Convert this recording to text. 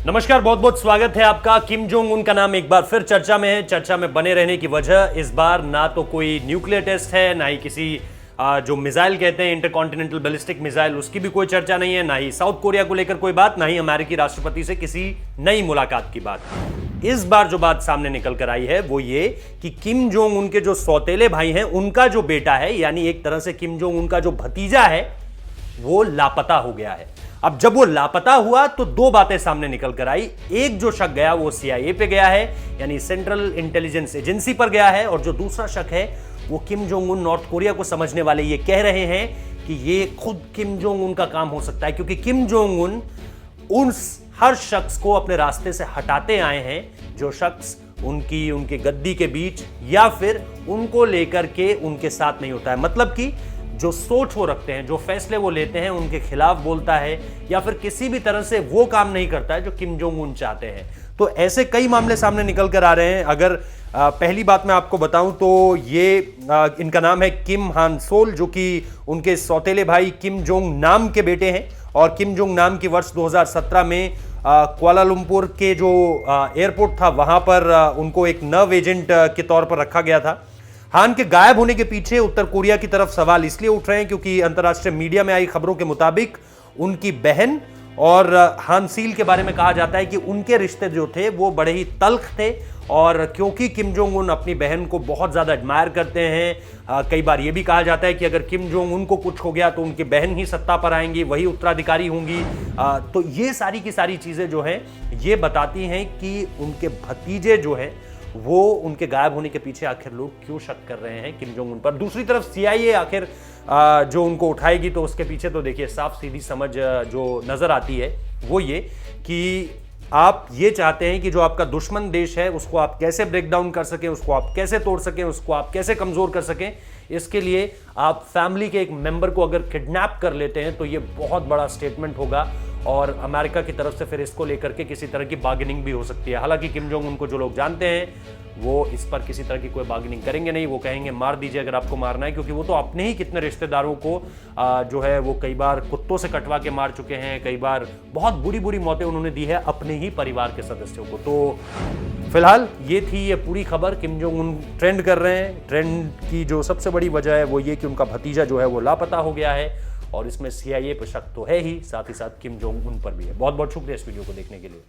नमस्कार, बहुत बहुत स्वागत है आपका। किम जोंग उन का नाम एक बार फिर चर्चा में है। चर्चा में बने रहने की वजह इस बार ना तो कोई न्यूक्लियर टेस्ट है, ना ही किसी जो मिसाइल कहते हैं इंटरकॉन्टिनेंटल बैलिस्टिक मिसाइल, उसकी भी कोई चर्चा नहीं है, ना ही साउथ कोरिया को लेकर कोई बात, ना ही अमेरिकी राष्ट्रपति से किसी नई मुलाकात की बात। इस बार जो बात सामने निकल कर आई है वो ये कि किम जोंग उनके जो सौतेले भाई हैं, उनका जो बेटा है, यानी एक तरह से किम जोंग उनका जो भतीजा है, वो लापता हो गया है। अब जब वो लापता हुआ तो दो बातें सामने निकल कर आई। एक जो शक गया वो सीआईए पे गया है, यानी सेंट्रल इंटेलिजेंस एजेंसी पर गया है, और जो दूसरा शक है वो Kim Jong Un, north Korea को समझने वाले ये कह रहे हैं कि ये खुद किम जोंग उन का काम हो सकता है, क्योंकि किम जोंग उन हर शख्स को अपने रास्ते से हटाते आए हैं जो शख्स उनकी गद्दी के बीच या फिर उनको लेकर के उनके साथ नहीं होता है। मतलब कि जो सोच वो रखते हैं, जो फैसले वो लेते हैं, उनके खिलाफ बोलता है या फिर किसी भी तरह से वो काम नहीं करता है जो किम जोंग उन चाहते हैं। तो ऐसे कई मामले सामने निकल कर आ रहे हैं। अगर पहली बात मैं आपको बताऊं तो ये इनका नाम है किम हान सोल, जो कि उनके सौतेले भाई किम जोंग नाम के बेटे हैं। और किम जोंग नाम की वर्ष 2017 में कुआलालंपुर के जो एयरपोर्ट था वहां पर उनको एक नर्व एजेंट के तौर पर रखा गया था। हान के गायब होने के पीछे उत्तर कोरिया की तरफ सवाल इसलिए उठ रहे हैं क्योंकि अंतर्राष्ट्रीय मीडिया में आई खबरों के मुताबिक उनकी बहन और हान सील के बारे में कहा जाता है कि उनके रिश्ते जो थे वो बड़े ही तल्ख थे। और क्योंकि किम जोंग उन अपनी बहन को बहुत ज़्यादा एडमायर करते हैं, कई बार ये भी कहा जाता है कि अगर किम जोंग उन को कुछ हो गया तो उनकी बहन ही सत्ता पर आएंगी, वही उत्तराधिकारी होंगी। तो ये सारी की सारी चीज़ें जो हैं ये बताती हैं कि उनके भतीजे जो हैं वो उनके गायब होने के पीछे आखिर लोग क्यों शक कर रहे हैं किम जोंग उन पर। दूसरी तरफ सीआईए आखिर जो उनको उठाएगी तो उसके पीछे तो देखिए साफ सीधी समझ जो नजर आती है वो ये कि आप ये चाहते हैं कि जो आपका दुश्मन देश है उसको आप कैसे ब्रेक डाउन कर सकें, उसको आप कैसे तोड़ सकें, उसको आप कैसे कमजोर कर सकें। इसके लिए आप फैमिली के एक मेंबर को अगर किडनैप कर लेते हैं तो ये बहुत बड़ा स्टेटमेंट होगा और अमेरिका की तरफ से फिर इसको लेकर के किसी तरह की बार्गेनिंग भी हो सकती है। हालांकि किम जोंग उनको जो लोग जानते हैं वो इस पर किसी तरह की कोई बार्गेनिंग करेंगे नहीं। वो कहेंगे मार दीजिए अगर आपको मारना है, क्योंकि वो तो अपने ही कितने रिश्तेदारों को जो है वो कई बार कुत्तों से कटवा के मार चुके हैं, कई बार बहुत बुरी बुरी मौतें उन्होंने दी है अपने ही परिवार के सदस्यों को। तो फिलहाल ये थी ये पूरी खबर। किम जोंग उन ट्रेंड कर रहे हैं। ट्रेंड की जो सबसे बड़ी वजह है वो ये कि उनका भतीजा जो है वो लापता हो गया है, और इसमें सीआईए पर शक तो है ही, साथ ही साथ किम जोंग उन पर भी है। बहुत बहुत शुक्रिया इस वीडियो को देखने के लिए।